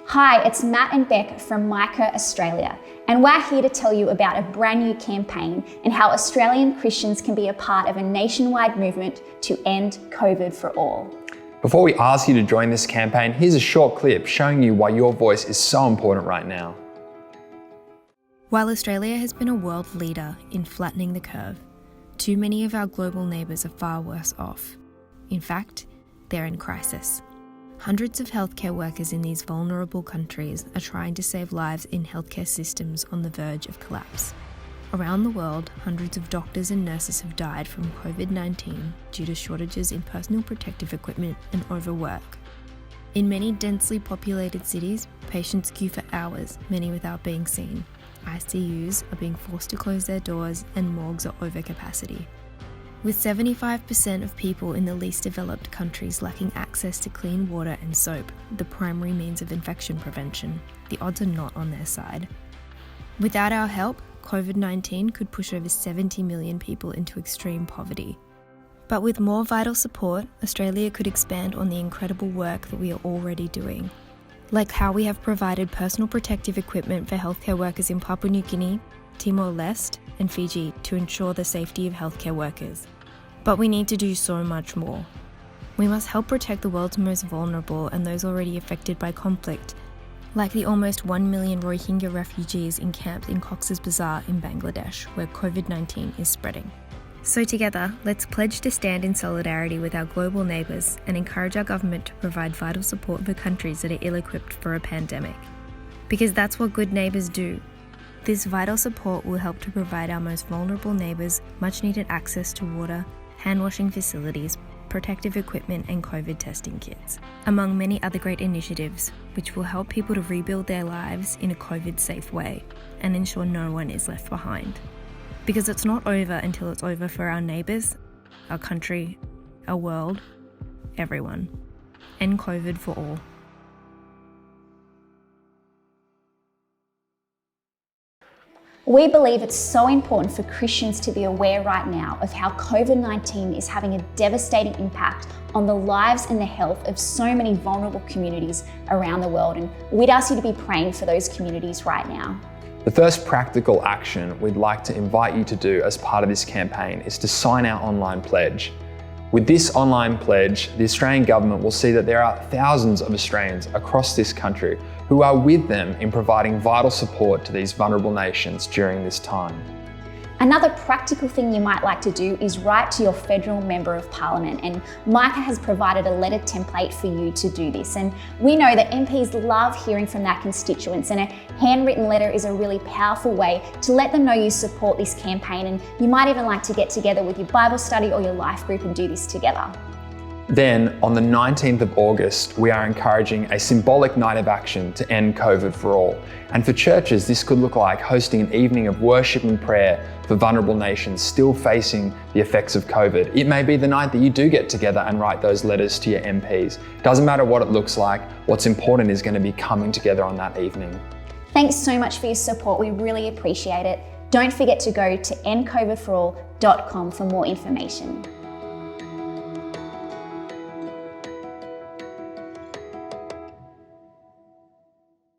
Hi, it's Matt and Beck from Micah, Australia, and we're here to tell you about a brand new campaign and how Australian Christians can be a part of a nationwide movement to end COVID for all. Before we ask you to join this campaign, here's a short clip showing you why your voice is so important right now. While Australia has been a world leader in flattening the curve, too many of our global neighbours are far worse off. In fact, they're in crisis. Hundreds of healthcare workers in these vulnerable countries are trying to save lives in healthcare systems on the verge of collapse. Around the world, hundreds of doctors and nurses have died from COVID-19 due to shortages in personal protective equipment and overwork. In many densely populated cities, patients queue for hours, many without being seen. ICUs are being forced to close their doors and morgues are over capacity. With 75% of people in the least developed countries lacking access to clean water and soap, the primary means of infection prevention, the odds are not on their side. Without our help, COVID-19 could push over 70 million people into extreme poverty. But with more vital support, Australia could expand on the incredible work that we are already doing, like how we have provided personal protective equipment for healthcare workers in Papua New Guinea, Timor-Leste, and Fiji to ensure the safety of healthcare workers. But we need to do so much more. We must help protect the world's most vulnerable and those already affected by conflict, like the almost 1 million Rohingya refugees encamped in Cox's Bazar in Bangladesh, where COVID-19 is spreading. So together, let's pledge to stand in solidarity with our global neighbours and encourage our government to provide vital support for countries that are ill-equipped for a pandemic. Because that's what good neighbours do. This vital support will help to provide our most vulnerable neighbours much-needed access to water, hand-washing facilities, protective equipment and COVID testing kits, among many other great initiatives which will help people to rebuild their lives in a COVID-safe way and ensure no one is left behind. Because it's not over until it's over for our neighbours, our country, our world, everyone. End COVID for all. We believe it's so important for Christians to be aware right now of how COVID-19 is having a devastating impact on the lives and the health of so many vulnerable communities around the world, and we'd ask you to be praying for those communities right now. The first practical action we'd like to invite you to do as part of this campaign is to sign our online pledge. With this online pledge, the Australian government will see that there are thousands of Australians across this country who are with them in providing vital support to these vulnerable nations during this time. Another practical thing you might like to do is write to your federal member of parliament, and Micah has provided a letter template for you to do this. And we know that MPs love hearing from their constituents, and a handwritten letter is a really powerful way to let them know you support this campaign, and you might even like to get together with your Bible study or your life group and do this together. Then, on the 19th of August, we are encouraging a symbolic night of action to end COVID for all. And for churches, this could look like hosting an evening of worship and prayer for vulnerable nations still facing the effects of COVID. It may be the night that you do get together and write those letters to your MPs. Doesn't matter what it looks like, what's important is going to be coming together on that evening. Thanks so much for your support. We really appreciate it. Don't forget to go to endcovidforall.com for more information.